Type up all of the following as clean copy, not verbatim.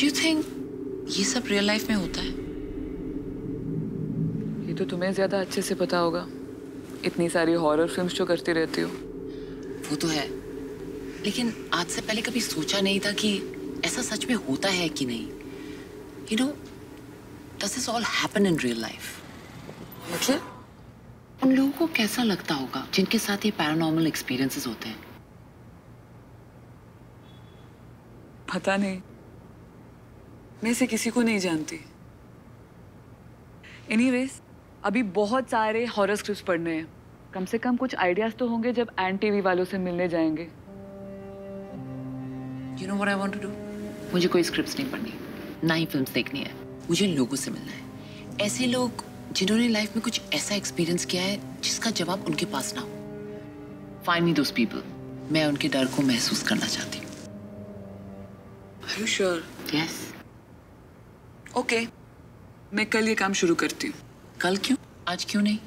Do you think ये सब real life में होता है? ये तो तुम्हें ज्यादा अच्छे से पता होगा, इतनी सारी हॉरर फिल्म्स जो करती रहती हो। वो तो है, लेकिन आज से पहले कभी सोचा नहीं था कि ऐसा सच में होता है कि नहीं। You know, does this all happen in real life? मतलब? उन लोगों को कैसा लगता होगा जिनके साथ ये पैरानॉर्मल एक्सपीरियंसेस होते हैं? पता नहीं, मैं से किसी को नहीं जानती। एनीवेज, अभी बहुत सारे हॉरर स्क्रिप्ट्स पढ़ने हैं। कम से कम कुछ आइडियाज तो होंगे जब एंड टीवी वालों से मिलने जाएंगे। You know what I want to do? मुझे कोई स्क्रिप्ट्स नहीं पढ़नी, ना ही फिल्म्स देखनी है। मुझे लोगों से मिलना है, ऐसे लोग जिन्होंने लाइफ में कुछ ऐसा एक्सपीरियंस किया है जिसका जवाब उनके पास ना हो। Find me those people. मैं उनके डर को महसूस करना चाहती हूँ। Are you sure? Yes. Okay, मैं कल ये काम शुरू करती हूँ। कल क्यों? आज क्यों नहीं?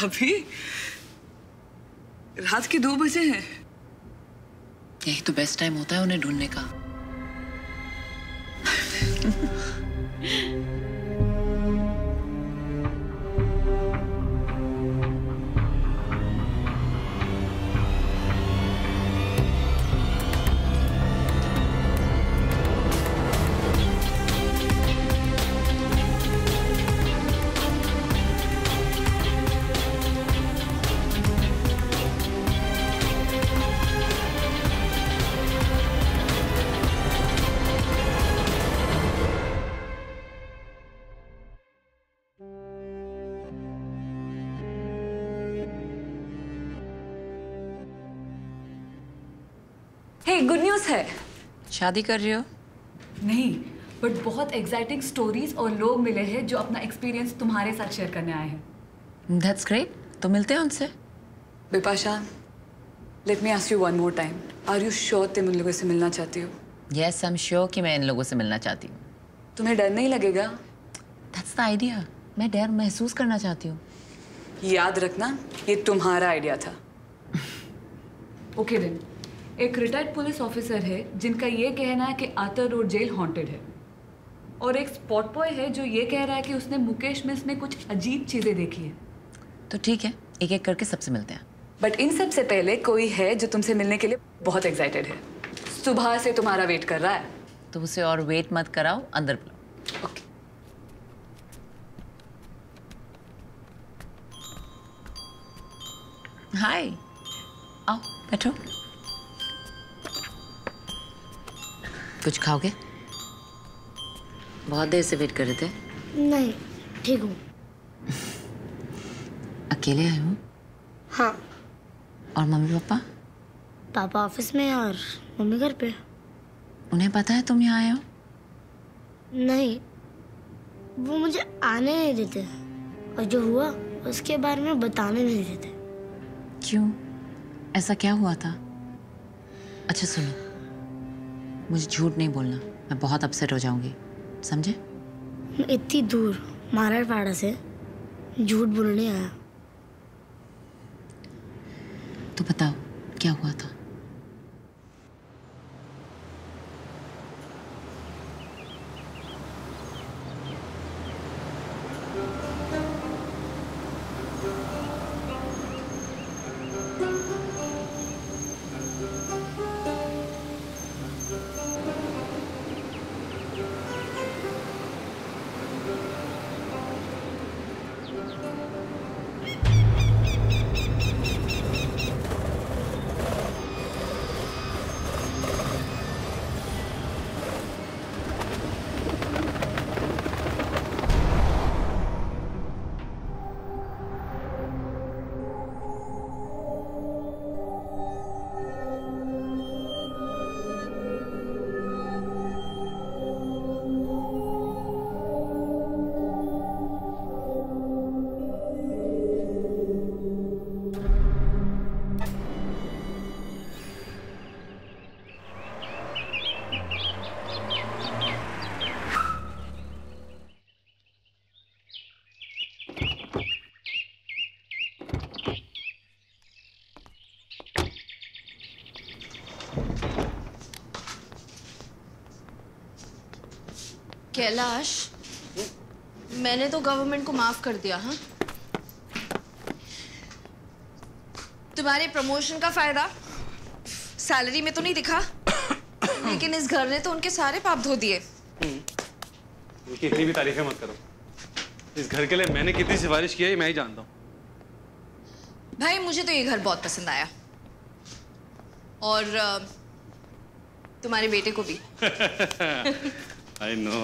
अभी रात के 2 बजे हैं। यही तो बेस्ट टाइम होता है उन्हें ढूंढने का। हे, गुड न्यूज़ है। शादी कर रही हो? नहीं, बट बहुत एक्साइटिंग स्टोरीज और लोग मिले हैं जो अपना एक्सपीरियंस तुम्हारे साथ शेयर करने आए हैं। That's great. तो मिलते हैं उनसे। Bipasha, let me ask you one more time. Are you sure तुम इन लोगों से मिलना चाहती हो? Yes, I'm sure कि मैं इन लोगों से मिलना चाहती हूँ। तुम्हें डर नहीं लगेगा? That's the idea. मैं डर महसूस करना चाहती हूँ। याद रखना, ये तुम्हारा आइडिया था। Okay then. एक रिटायर्ड पुलिस ऑफिसर है जिनका ये कहना है कि आर्थर रोड जेल हॉन्टेड है, और एक स्पॉट बॉय है जो ये कह रहा है कि उसने मुकेश मिस में कुछ अजीब चीजें देखी है। तो ठीक है, एक एक करके सबसे मिलते हैं। बट इन सब से पहले कोई है जो तुमसे मिलने के लिए बहुत एक्साइटेड है। सुबह से तुम्हारा वेट कर रहा है। तो उसे और वेट मत कराओ, अंदर बुलाओ। ओके। हाय, आओ बैठो। कुछ खाओगे? बहुत देर से वेट कर रहे थे। नहीं, ठीक हूँ। अकेले आए हो? हाँ। और मम्मी पापा? पापा ऑफिस में और मम्मी घर पे। उन्हें पता है तुम यहाँ आए हो? नहीं, वो मुझे आने नहीं देते, और जो हुआ उसके बारे में बताने नहीं देते। क्यों? ऐसा क्या हुआ था? अच्छा सुनो, मुझे झूठ नहीं बोलना, मैं बहुत अपसेट हो जाऊंगी, समझे? मैं इतनी दूर माराड़वाड़ा से झूठ बोलने आया। तो बताओ क्या हुआ था? कैलाश, मैंने तो गवर्नमेंट को माफ कर दिया। हाँ, तुम्हारे प्रमोशन का फायदा सैलरी में तो नहीं दिखा, लेकिन इस घर ने तो उनके सारे पाप धो दिए। उनकी इतनी भी तारीफें मत करो। इस घर के लिए मैंने कितनी सिफारिश की है मैं ही जानता हूँ। भाई मुझे तो ये घर बहुत पसंद आया, और तुम्हारे बेटे को भी। I know।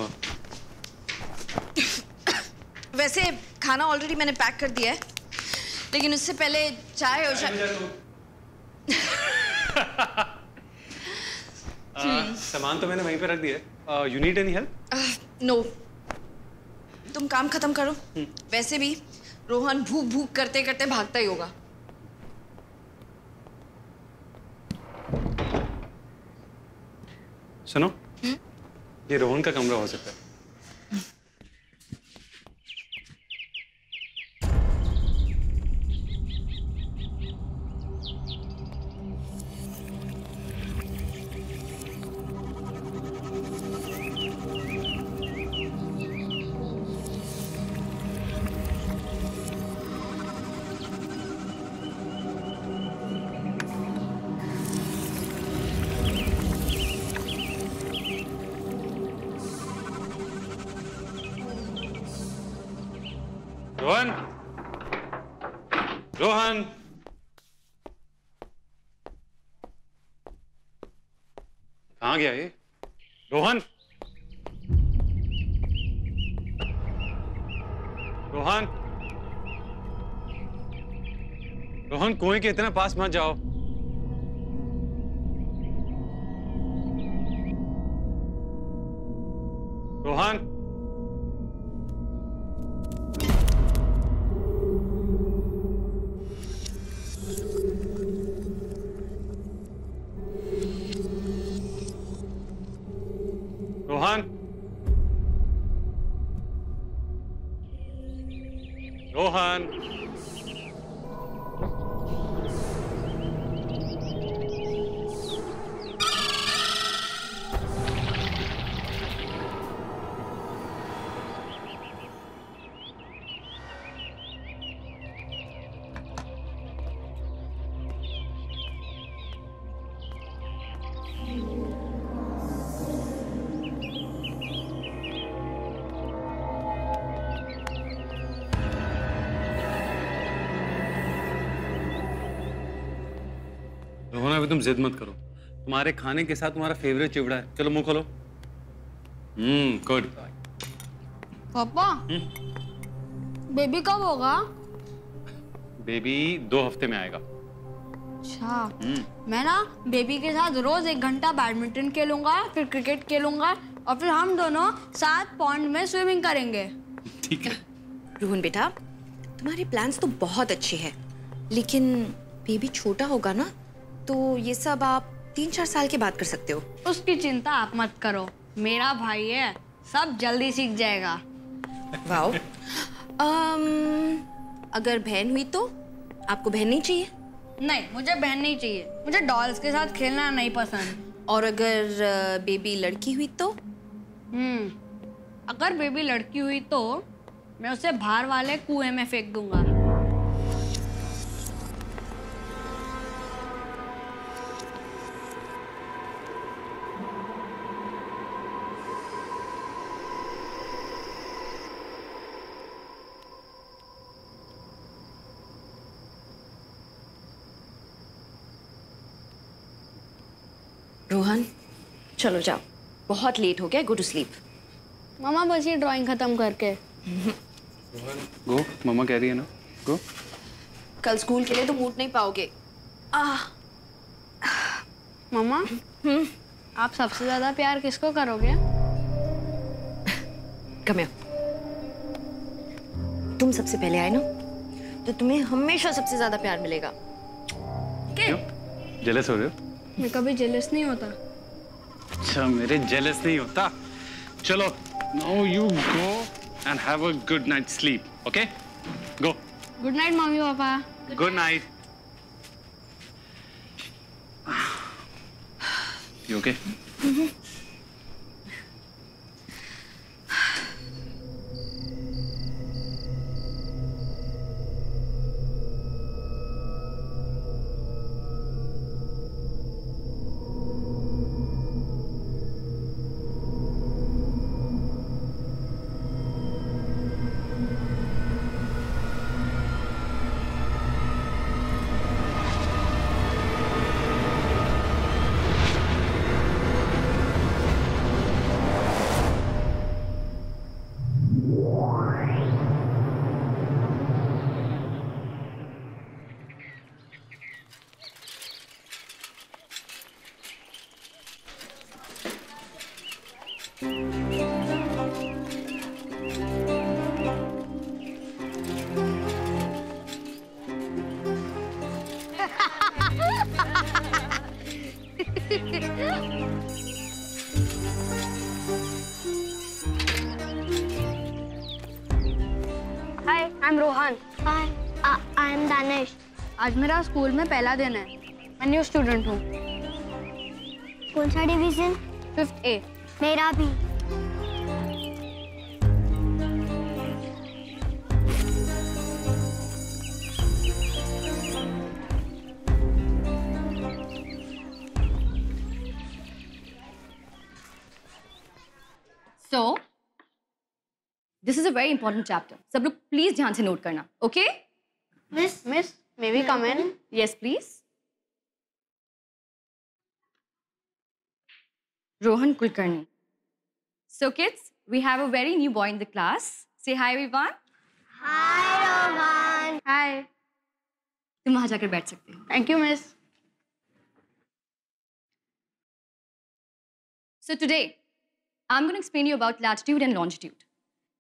वैसे खाना ऑलरेडी मैंने पैक कर दिया है, लेकिन उससे पहले चाय और सामान तो मैंने वहीं पे रख दिया। You need any help? No, तुम काम खत्म करो। वैसे भी रोहन भूख भूख करते करते भागता ही होगा। सुनो, ये रोहन का कमरा हो सकता है। रोहन, रोहन, कहाँ गया ये? रोहन, रोहन, रोहन, कुएं के इतना पास मत जाओ। रोहन, रोहन, रोहन, रोहन, अभी तुम जिद मत करो। तुम्हारे खाने के साथ तुम्हारा फेवरेट चिवड़ा है। चलो मुंह खोलो। गुड। पापा, बेबी कब होगा? बेबी 2 हफ्ते में आएगा। अच्छा, मैं ना बेबी के साथ रोज 1 घंटा बैडमिंटन खेलूंगा, फिर क्रिकेट खेलूंगा, और फिर हम दोनों 7 पॉन्ड में स्विमिंग करेंगे। ठीक है। रोहन बेटा, तुम्हारे प्लान्स तो बहुत अच्छे हैं, लेकिन बेबी छोटा होगा ना, तो ये सब आप 3-4 साल के बाद कर सकते हो। उसकी चिंता आप मत करो, मेरा भाई है, सब जल्दी सीख जाएगा। वाओ। अगर बहन हुई तो? आपको बहन नहीं चाहिए? नहीं, मुझे बहन नहीं चाहिए, मुझे डॉल्स के साथ खेलना नहीं पसंद। और अगर बेबी लड़की हुई तो? अगर बेबी लड़की हुई तो मैं उसे बाहर वाले कुएं में फेंक दूंगा। रोहन, चलो जाओ, बहुत लेट हो गया, गो टू स्लीप। मामा बस ये ड्राइंग खत्म करके। गो, मम्मा कह रही है ना, गो। कल स्कूल के लिए तो उठ नहीं पाओगे। मामा, आप सबसे ज्यादा प्यार किसको करोगे? Come here. तुम सबसे पहले आए ना, तो तुम्हें हमेशा सबसे ज्यादा प्यार मिलेगा। क्यों? जेलस हो रहे हो? मैं कभी जेलस नहीं होता। अच्छा, मेरे जेलस नहीं होता। चलो, now you go and have a good night sleep, okay? Go. Good night mummy papa. Good night. You okay? Hi, I am Rohan. Hi, I am Danish. आज मेरा स्कूल में पहला दिन है। मैं न्यू स्टूडेंट हूँ। कौन सा डिवीजन? 5th A। मेरा भी। So, this is a very important chapter. सब लोग प्लीज ध्यान से नोट करना, okay? Miss May we come in? Yes, please. Rohan Kulkarni. So, kids, we have a very new boy in the class. Say hi, everyone. हाय रोहन। हाय। तुम वहाँ जाकर बैठ सकते हो. Thank you miss. So today, I'm going to explain you about latitude and longitude.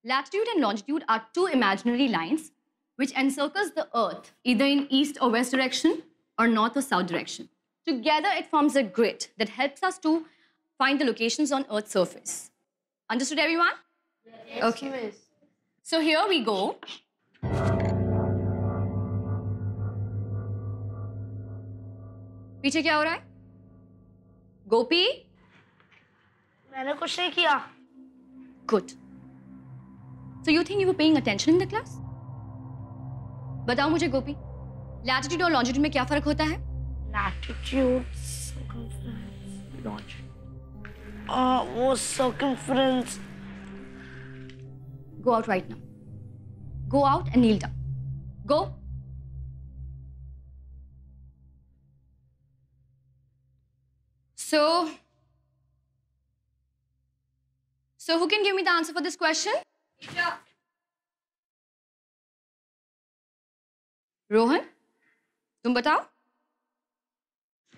Latitude and longitude are two imaginary lines which encircles the Earth either in east or west direction or north or south direction. Together, it forms a grid that helps us to find the locations on Earth's surface. Understood, everyone? Yes, okay. Miss। So here we go. पीछे क्या हो रहा है? गोपी? मैंने कुछ नहीं किया। Good. So you think you were paying attention in the class? बताओ मुझे गोपी, लैटिट्यूड और लॉन्जिट्यूड में क्या फर्क होता है? लैटिट्यूड, वो circumference. Go out right now. Go out and kneel down. Go. So who can give me the answer for this question? Rohan, तुम बताओ.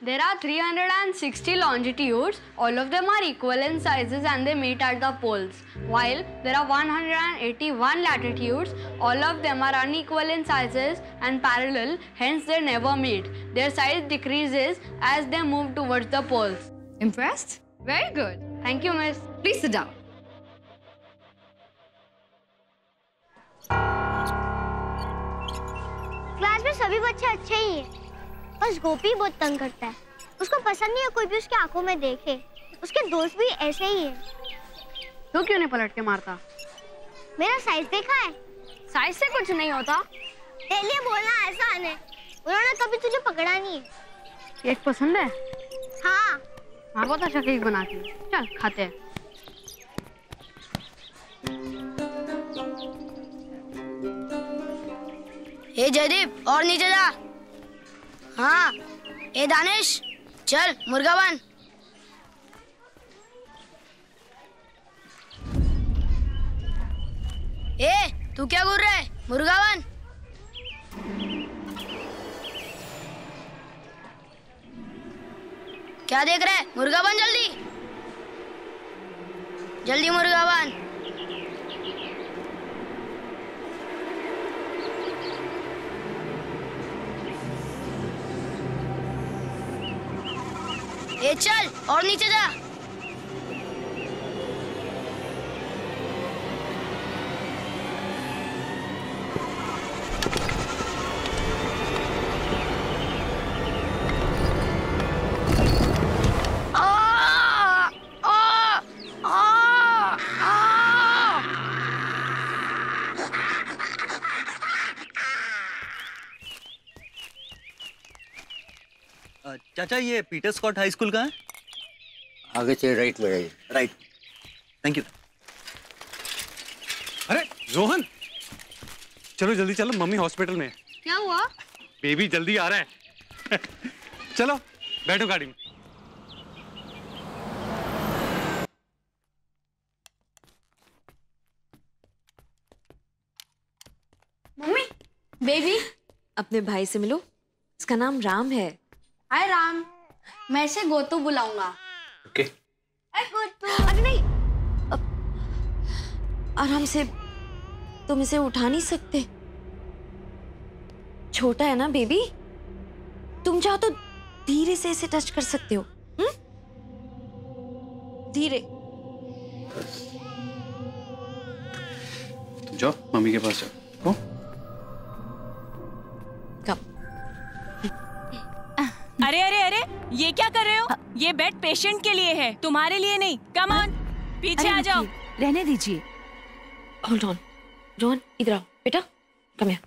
There are 360 longitudes. All of them are equal in sizes and they meet at the poles. While there are 181 latitudes. All of them are unequal in sizes and parallel. Hence, they never meet. Their size decreases as they move towards the poles. Impressed? Very good. Thank you, miss. Please sit down. Class में सभी बच्चे अच्छे ही हैं। बस गोपी बहुत तंग करता है। उसको पसंद नहीं है कोई भी उसकी आंखों में देखे। उसके दोस्त भी ऐसे ही हैं। तू क्यों नहीं पलट के मारता? मेरा साइज देखा है? साइज से कुछ नहीं होता। तेरे लिए बोलना आसान है। उन्होंने कभी तुझे पकड़ा नहीं है। केक पसंद है? हाँ। हाँ, बहुत अच्छा केक बनाती है। चल खाते हैं। ए जयदीप, और नीचे जा। हाँ, ए दानिश, चल मुर्गा बन। ए, तू क्या घूर रहा है? मुर्गा बन। क्या देख रहा है? मुर्गा बन जल्दी। जल्दी मुर्गा बन। ए चल, और नीचे जा। चाचा, ये पीटर स्कॉट हाई स्कूल कहाँ है? आगे से राइट में जाइए। Right, thank you. अरे रोहन, चलो जल्दी चलो, मम्मी हॉस्पिटल में है। क्या हुआ? बेबी जल्दी आ रहा है। चलो बैठो गाड़ी में। Mummy, baby. अपने भाई से मिलो, इसका नाम राम है। हाय राम, मैं इसे गोतू बुलाऊंगा। ओके। गोतू। अरे नहीं, आराम से, तुम इसे उठा नहीं सकते? छोटा है ना बेबी, तुम चाहो तो धीरे से इसे टच कर सकते हो। धीरे। तुम जाओ मम्मी के पास जाओ। अरे अरे अरे, ये क्या कर रहे हो? ये बेड पेशेंट के लिए है, तुम्हारे लिए नहीं। कम ऑन, पीछे आ जाओ। रहने दीजिए। होल्ड ऑन, रोहन इधर आओ बेटा, कम हियर।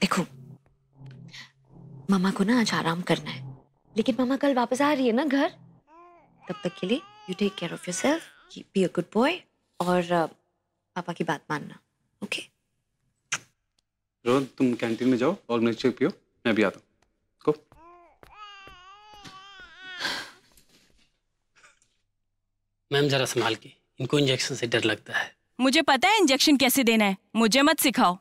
देखो, मामा को ना आज आराम करना है, लेकिन मामा कल वापस आ रही है ना घर। तब तक के लिए you take care of yourself, be a good boy, और पापा की बात मानना, ओके? रोहन, तुम कैंटीन में जाओ और मिल्क शेक पियो, मैं भी आता हूँ। गो। मैम जरा संभाल के, इनको इंजेक्शन से डर लगता है। मुझे पता है इंजेक्शन कैसे देना है, मुझे मत सिखाओ।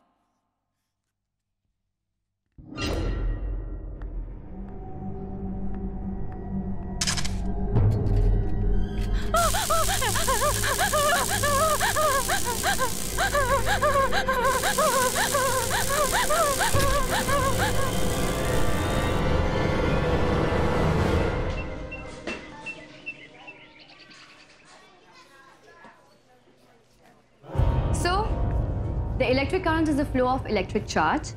So, the electric current is the flow of electric charge.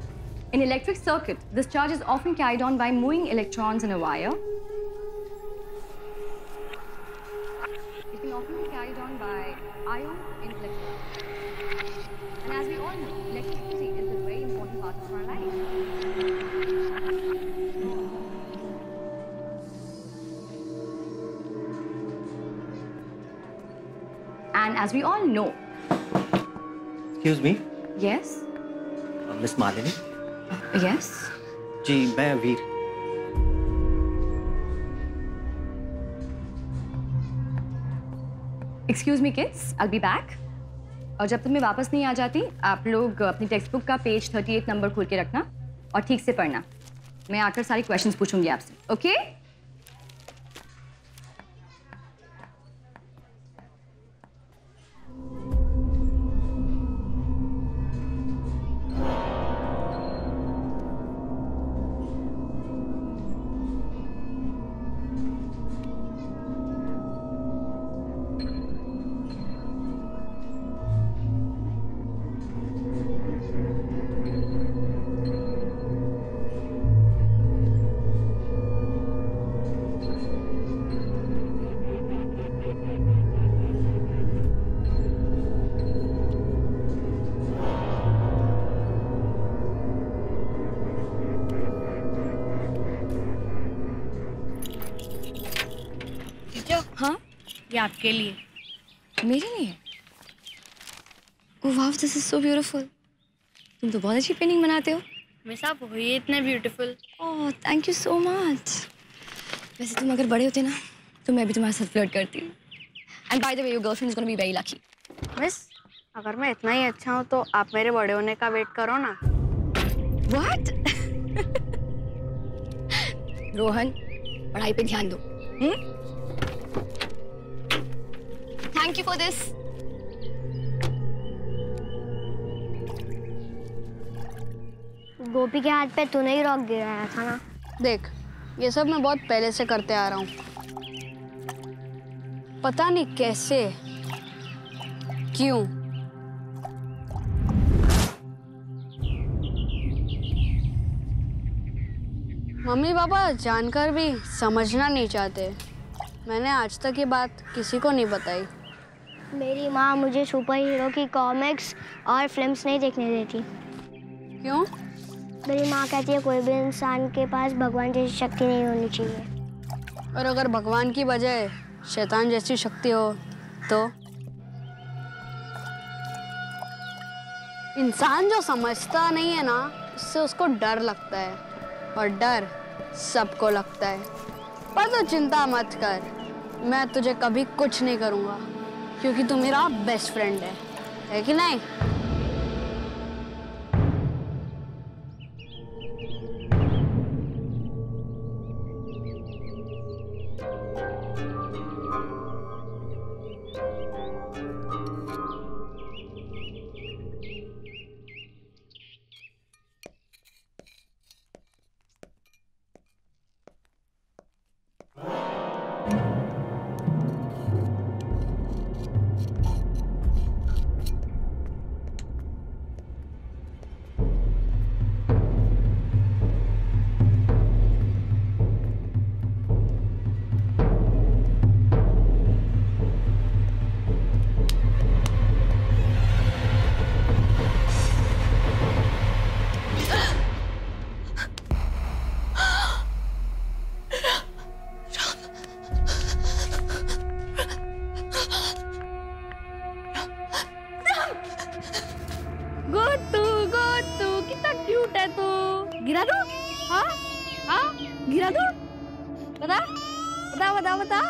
In electric circuit, this charge is often carried on by moving electrons in a wire. It can often be carried on by ions in electrons. And as we all know, electricity is a very important part of our life. And as we all know. Excuse me? Yes? Miss Malini? Yes? जी, मैं वीर। Excuse me kids, I'll be back. और जब तक मैं वापस नहीं आ जाती, आप लोग अपनी टेक्स्ट बुक का पेज 38 नंबर खोल के रखना और ठीक से पढ़ना। मैं आकर सारी क्वेश्चंस पूछूंगी आपसे, ओके? ये आपके लिए। मेरे लिए? ओह वाव, दिस इज सो ब्यूटीफुल। तुम तो बहुत अच्छी पेंटिंग बनाते हो। मिस आप हो ही इतने beautiful. Oh thank you so much. वैसे तुम अगर बड़े होते ना तो मैं भी तुम्हारे साथ फ्लर्ट करती हूँ। And by the way your girlfriend is gonna be very lucky. Miss अगर मैं इतना ही अच्छा हूँ तो आप मेरे बड़े होने का वेट करो ना। व्हाट? रोहन, पढ़ाई पे ध्यान दो। Thank you for this. Gopi के हाथ पे तूने ही रॉक गिराया था ना। देख, ये सब मैं बहुत पहले से करते आ रहा हूँ। पता नहीं कैसे, क्यों। मम्मी पापा जानकर भी समझना नहीं चाहते। मैंने आज तक ये बात किसी को नहीं बताई। मेरी माँ मुझे सुपर हीरो की कॉमिक्स और फिल्म्स नहीं देखने देती। क्यों? मेरी माँ कहती है कोई भी इंसान के पास भगवान जैसी शक्ति नहीं होनी चाहिए। और अगर भगवान की बजाय शैतान जैसी शक्ति हो तो? इंसान जो समझता नहीं है ना, उससे उसको डर लगता है, और डर सबको लगता है। पर तू चिंता मत कर, मैं तुझे कभी कुछ नहीं करूँगा, क्योंकि तू मेरा बेस्ट फ्रेंड है कि नहीं? हाँ हाँ गिरा दो, बता बता बता बता।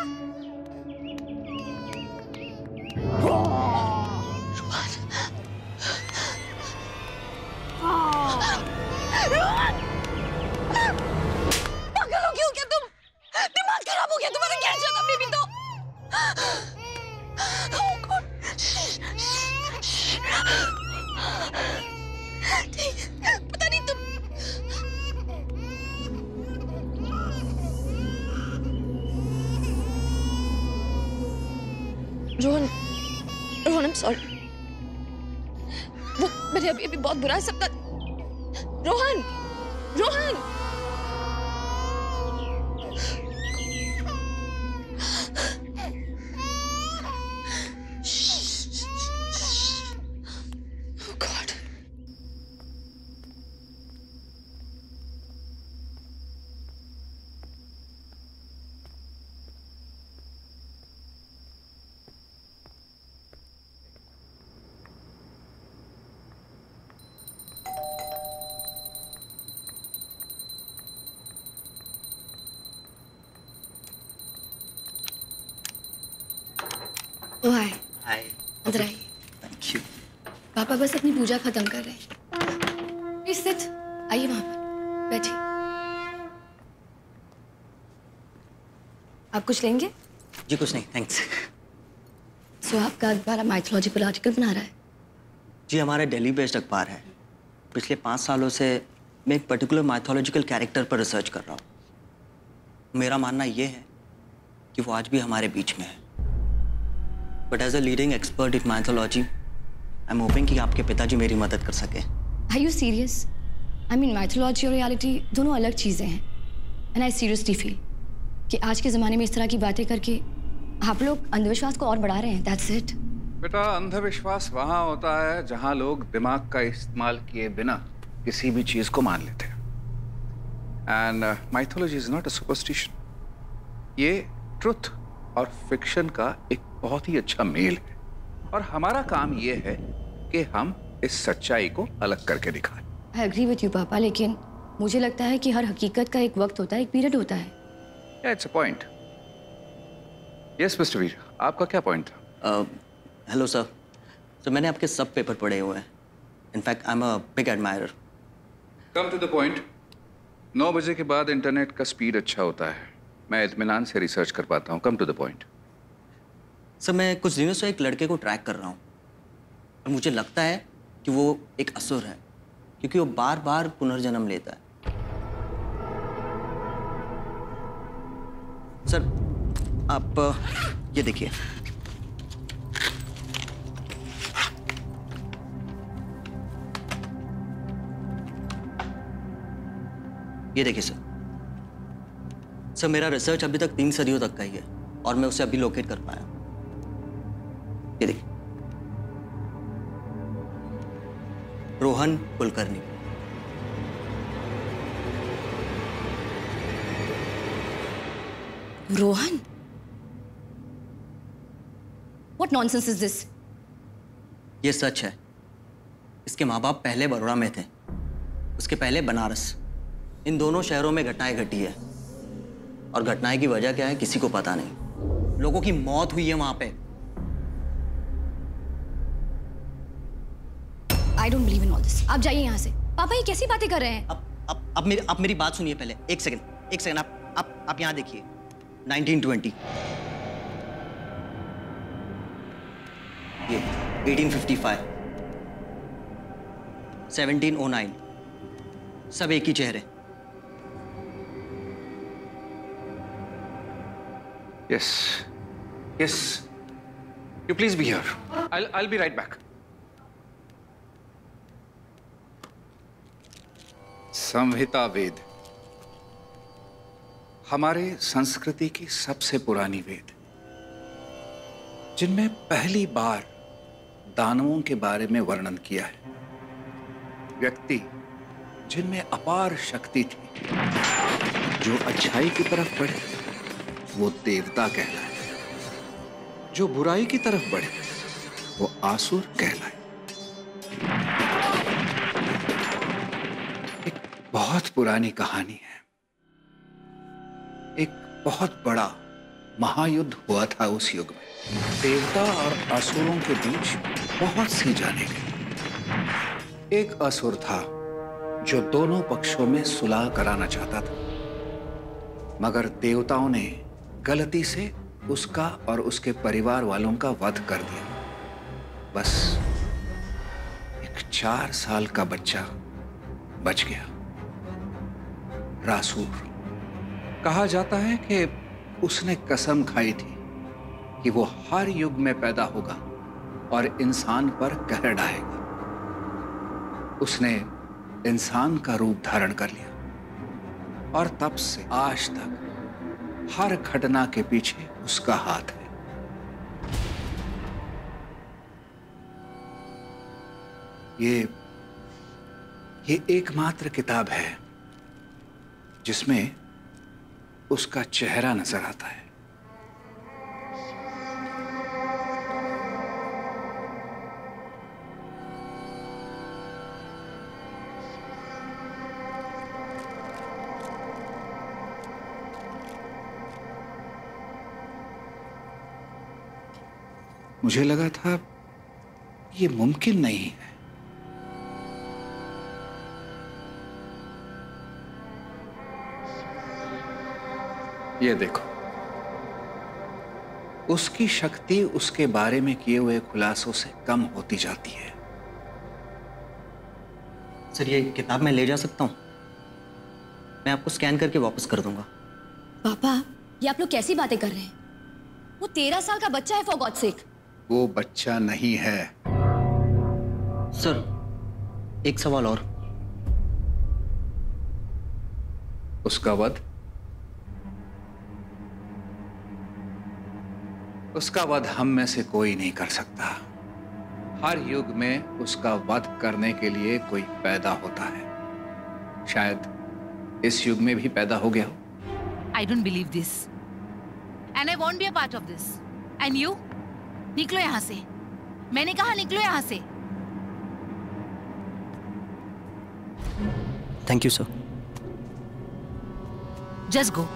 पागल हो गए हो क्या तुम? दिमाग खराब हो गया तुम्हारा? गिर जाता बेबी तो। Oh God. पता नहीं तुम। Rohan, Rohan I'm sorry. वो मैंने अभी बहुत बुरा सपना। रोहन, रोहन। Oh God. ओ हाय। हाय। अंदर आइए। Thank you. पापा बस अपनी पूजा खत्म कर रहे हैं। Please sit. आइए वहां पर बैठिए। आप कुछ लेंगे? जी कुछ नहीं, थैंक्स। सो आपका अखबार माइथोलॉजिकल आर्टिकल बना रहा है? जी हमारा दिल्ली बेस्ड अखबार है। पिछले 5 सालों से मैं एक पर्टिकुलर माइथोलॉजिकल कैरेक्टर पर रिसर्च कर रहा हूँ। मेरा मानना ये है कि वो आज भी हमारे बीच में है। But as a leading expert in mythology I am hoping कि आपके पिताजी मेरी मदद कर सकें। Are you serious? I mean mythology और रियलिटी दोनों अलग चीज़ें हैं। एंड आई सीरियसली फील कि आज के ज़माने में इस तरह की बातें करके आप लोग अंधविश्वास को और बढ़ा रहे हैं। That's it. बेटा, अंधविश्वास वहाँ होता है जहाँ लोग दिमाग का इस्तेमाल किए बिना किसी भी चीज़ को मान लेते हैं। And mythology is not a superstition. ये ट्रुथ और फिक्शन का एक बहुत ही अच्छा मेल है और हमारा काम ये है कि हम इस सच्चाई को अलग करके दिखाएं। आई एग्री विथ यू पापा, लेकिन मुझे लगता है कि हर हकीकत का एक वक्त होता है, एक पीरियड होता है। It's a point. Yes mister Veer, आपका क्या पॉइंट था? Hello sir. तो मैंने आपके सब पेपर पढ़े हुए हैं। In fact I am a big admirer. Come to the point. 9 बजे के बाद इंटरनेट का स्पीड अच्छा होता है, मैं इत्मीनान से रिसर्च कर पाता हूँ। Come to the point. Sir मैं कुछ दिनों से एक लड़के को ट्रैक कर रहा हूँ और मुझे लगता है कि वो एक असुर है क्योंकि वो बार बार पुनर्जन्म लेता है। सर आप ये देखिए। ये देखिए सर। सर मेरा रिसर्च अभी तक 3 सदियों तक का ही है और मैं उसे अभी लोकेट कर पाया। ये देखिए, Rohan Kulkarni. Rohan? What nonsense is this? ये सच है। इसके माँ बाप पहले बड़ौदा में थे, उसके पहले बनारस। इन दोनों शहरों में घटनाएं घटी है और घटनाएं की वजह क्या है किसी को पता नहीं। लोगों की मौत हुई है वहां पे। I don't believe in all this. आप जाइए यहाँ से। पापा ये कैसी बातें कर रहे हैं? आप मेरी बात सुनिए पहले। एक सेकंड आप यहाँ देखिए। 1920, ये 1855, 1709, सब एक ही चेहरे। Yes. You please be here. I'll be right back. संहिता वेद हमारे संस्कृति की सबसे पुरानी वेद, जिनमें पहली बार दानवों के बारे में वर्णन किया है। व्यक्ति जिनमें अपार शक्ति थी, जो अच्छाई की तरफ बढ़े वो देवता कहलाए, जो बुराई की तरफ बढ़े वो आसुर कहलाए। एक बहुत बहुत पुरानी कहानी है। एक बहुत बड़ा महायुद्ध हुआ था उस युग में। देवता और असुरों के बीच बहुत सी जाने गई। एक असुर था जो दोनों पक्षों में सुलह कराना चाहता था, मगर देवताओं ने गलती से उसका और उसके परिवार वालों का वध कर दिया। बस एक 4 साल का बच्चा बच गया, रासूर। कहा जाता है कि उसने कसम खाई थी कि वो हर युग में पैदा होगा और इंसान पर कहर ढाएगा। उसने इंसान का रूप धारण कर लिया और तब से आज तक हर घटना के पीछे उसका हाथ है। ये एकमात्र किताब है जिसमें उसका चेहरा नजर आता है। मुझे लगा था ये मुमकिन नहीं है। ये देखो, उसकी शक्ति उसके बारे में किए हुए खुलासों से कम होती जाती है। सर, ये किताब मैं ले जा सकता हूं? मैं आपको स्कैन करके वापस कर दूंगा। पापा, ये आप लोग कैसी बातें कर रहे हैं? वो 13 साल का बच्चा है, फॉर गॉड सेक। वो बच्चा नहीं है। सर, एक सवाल और। उसका वध? उसका वध हम में से कोई नहीं कर सकता। हर युग में उसका वध करने के लिए कोई पैदा होता है। शायद इस युग में भी पैदा हो गया हो। I don't believe this. And I won't be a part of this. And you? निकलो यहां से। मैंने कहा निकलो यहां से। Thank you sir. Just go.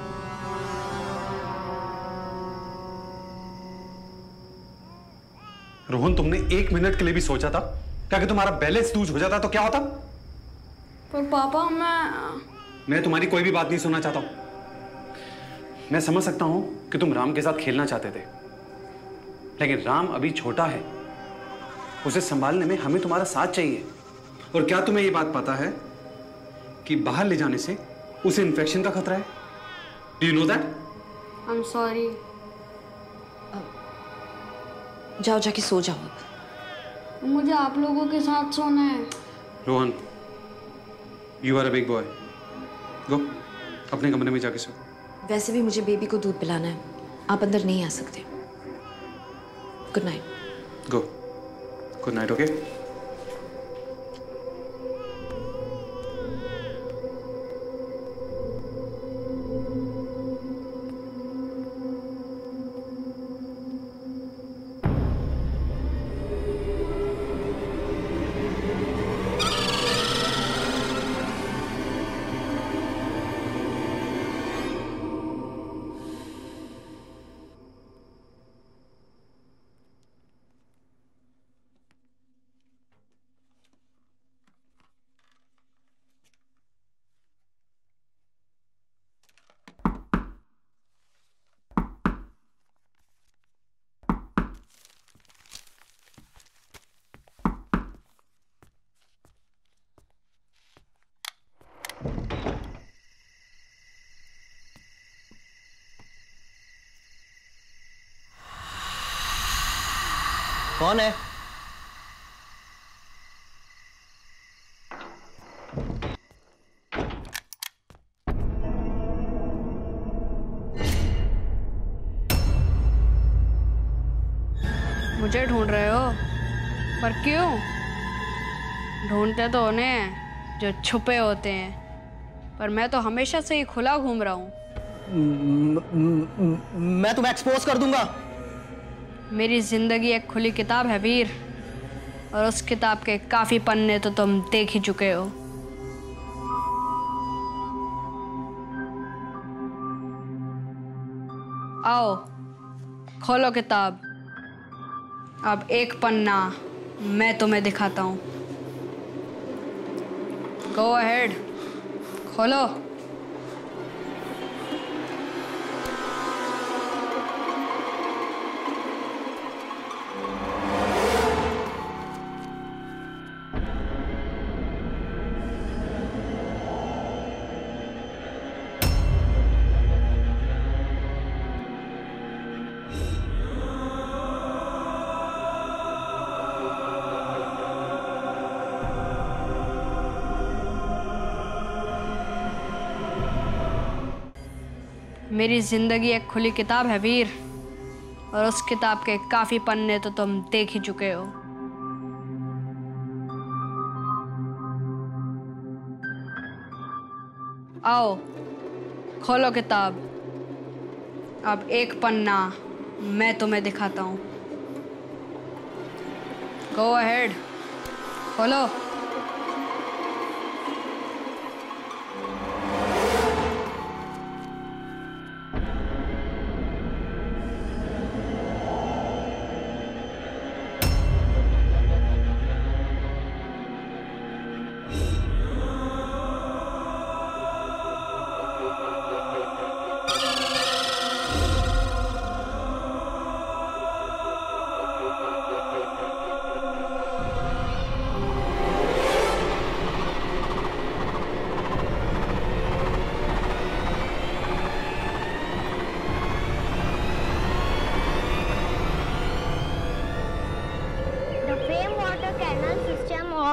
Rohan, तुमने 1 मिनट के लिए भी सोचा था क्या कि तुम्हारा बैलेंस लूज हो जाता तो क्या होता? पर पापा, मैं तुम्हारी कोई भी बात नहीं सुनना चाहता हूं। मैं समझ सकता हूं कि तुम राम के साथ खेलना चाहते थे, लेकिन राम अभी छोटा है। उसे संभालने में हमें तुम्हारा साथ चाहिए। और क्या तुम्हें यह बात पता है कि बाहर ले जाने से उसे इन्फेक्शन का खतरा है? Do you know that? I am sorry. जाओ, जाके सो जाओ अब। मुझे आप लोगों के साथ सोना है। Rohan, you are a big boy. Go, अपने कमरे में जाके सो। वैसे भी मुझे बेबी को दूध पिलाना है, आप अंदर नहीं आ सकते। Good night. Go, good night. Okay. कौन है? मुझे ढूंढ रहे हो? पर क्यों? ढूंढते तो उन्हें हैं जो छुपे होते हैं, पर मैं तो हमेशा से ही खुला घूम रहा हूँ। मैं तुम्हें एक्सपोज कर दूंगा। मेरी जिंदगी एक खुली किताब है वीर, और उस किताब के काफी पन्ने तो तुम देख ही चुके हो। आओ खोलो किताब। अब एक पन्ना मैं तुम्हें दिखाता हूँ। गो अहेड, खोलो। मेरी जिंदगी एक खुली किताब है वीर, और उस किताब के काफी पन्ने तो तुम देख ही चुके हो। आओ खोलो किताब। अब एक पन्ना मैं तुम्हें दिखाता हूँ। गो अहेड, खोलो।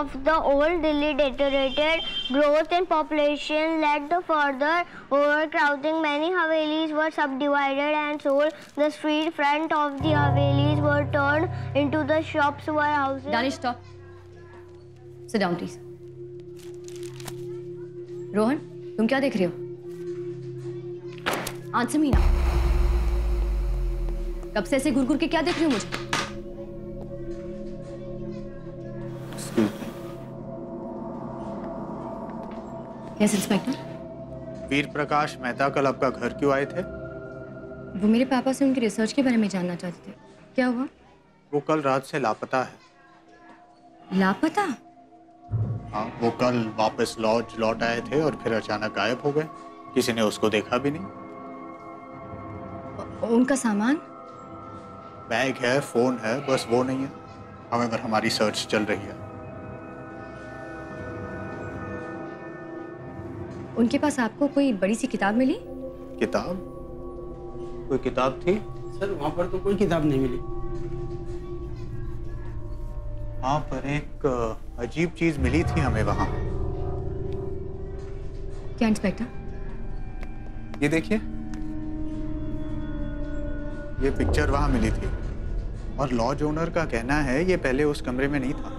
Of the old Delhi deteriorated, growth in population led to further overcrowding. Many Havelis were subdivided and sold. The street front of the Havelis were turned into the shops, warehouses. Danish, stop. Sit down, please. Rohan, तुम क्या देख रहे हो? Answer me ना। कब से ऐसे घुर-घुर के क्या देख रही हो मुझे? Yes inspector. वीर प्रकाश मेहता कल आपका घर क्यों आए थे? वो मेरे पापा से उनकी रिसर्च के बारे में जानना चाहते थे। क्या हुआ? वो कल रात से लापता है। लापता? हाँ, वो कल वापस लॉज लौट आए थे और फिर अचानक गायब हो गए। किसी ने उसको देखा भी नहीं। उनका सामान? बैग है, फोन है, बस वो नहीं है। हाउएवर हमारी सर्च चल रही है। उनके पास आपको कोई बड़ी सी किताब मिली? किताब? कोई किताब थी? सर वहाँ पर तो कोई किताब नहीं मिली। हाँ, पर एक अजीब चीज मिली थी हमें वहाँ। क्या इंस्पेक्टर? ये देखिए, ये पिक्चर वहाँ मिली थी और लॉज ओनर का कहना है ये पहले उस कमरे में नहीं था।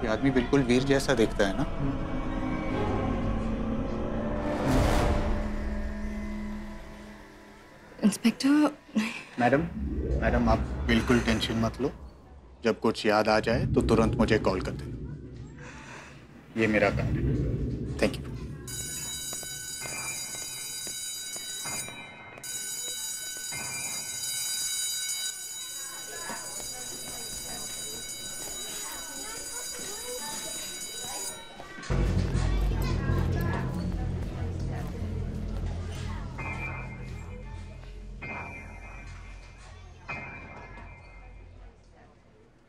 ये आदमी बिल्कुल वीर जैसा दिखता है ना? इंस्पेक्टर। मैडम आप बिल्कुल टेंशन मत लो। जब कुछ याद आ जाए तो तुरंत मुझे कॉल कर देना। ये मेरा काम है। Thank you.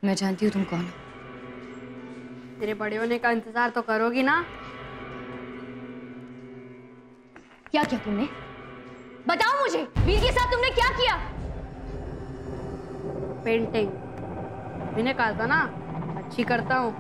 मैं जानती हूँ तुम कौन हो। तेरे बड़े होने का इंतजार तो करोगी ना? क्या किया तुमने? बताओ मुझे, वीर के साथ तुमने क्या किया? पेंटिंग। मैंने कहा था ना, अच्छी करता हूँ।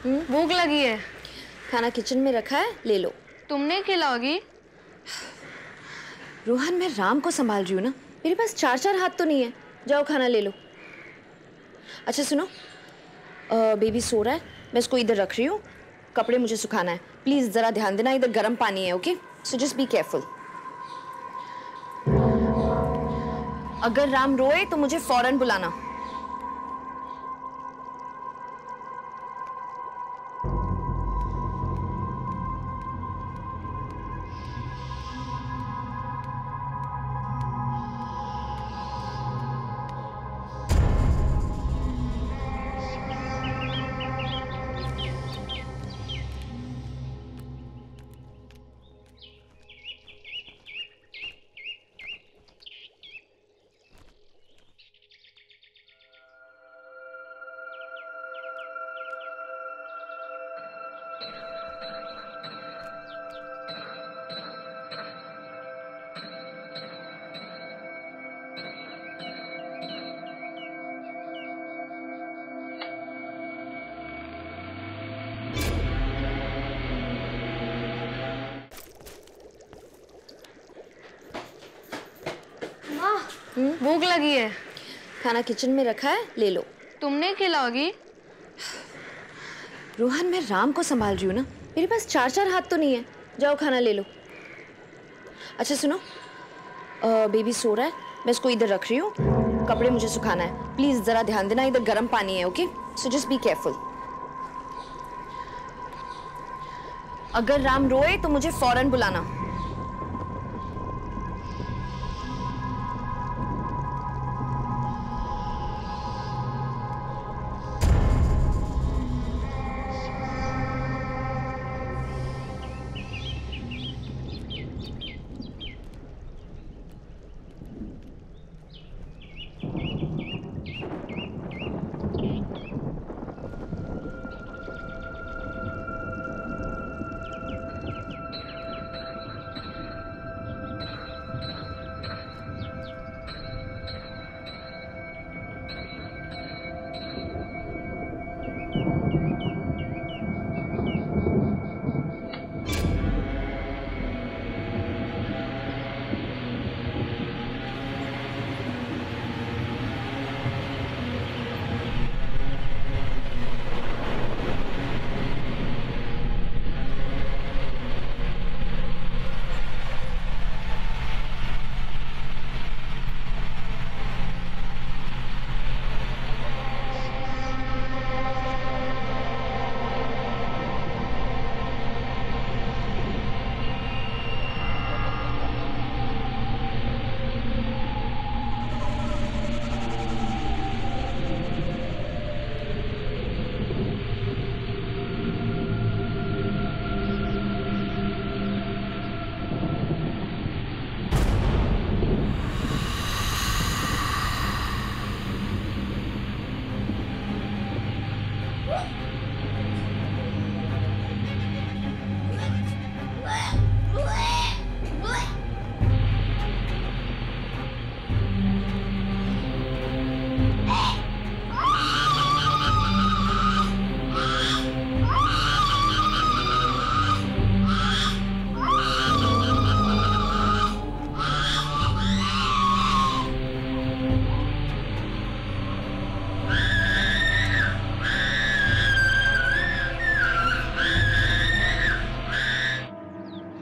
भूख लगी है। खाना किचन में रखा है, ले लो। तुमने खिलाओगी? रोहन, मैं राम को संभाल रही हूँ ना, मेरे पास 4 हाथ तो नहीं है। जाओ खाना ले लो। अच्छा सुनो, बेबी सो रहा है, मैं इसको इधर रख रही हूँ। कपड़े मुझे सुखाना है, प्लीज जरा ध्यान देना, इधर गर्म पानी है। Okay, so just be careful. अगर राम रोए तो मुझे फौरन बुलाना। भूख लगी है। खाना किचन में रखा है, ले लो। तुमने खिलाओगी? रोहन, मैं राम को संभाल रही हूँ ना, मेरे पास 4 हाथ तो नहीं है। जाओ खाना ले लो। अच्छा सुनो, बेबी सो रहा है, मैं इसको इधर रख रही हूँ। कपड़े मुझे सुखाना है, प्लीज जरा ध्यान देना, इधर गर्म पानी है। Okay, so just be careful. अगर राम रोए तो मुझे फौरन बुलाना।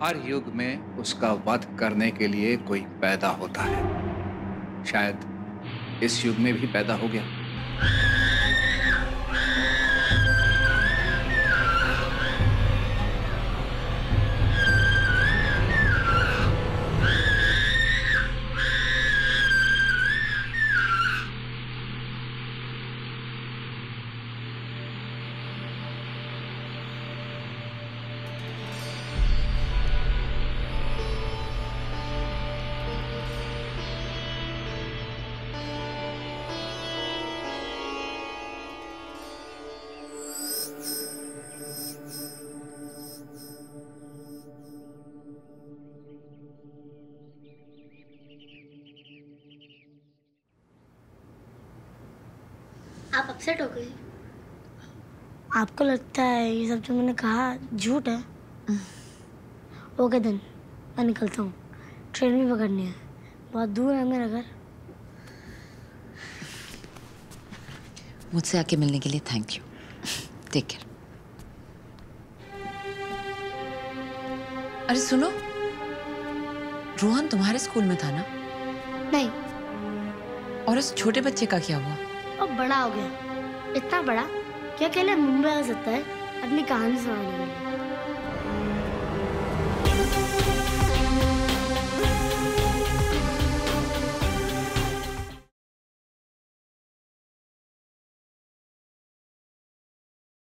हर युग में उसका वध करने के लिए कोई पैदा होता है। शायद इस युग में भी पैदा हो गया। आप अपसेट हो गए? आपको लगता है ये सब जो मैंने कहा झूठ है? ओके देन, मैं निकलता हूँ, ट्रेन भी पकड़नी है, बहुत दूर है मेरा घर। मुझसे आके मिलने के लिए थैंक यू। Take care. अरे सुनो, रोहन तुम्हारे स्कूल में था ना? नहीं। और उस छोटे बच्चे का क्या हुआ? अब बड़ा हो गया, इतना बड़ा क्या अकेले मुंबई आ सकता है अपनी कहानी सुनाने के लिए।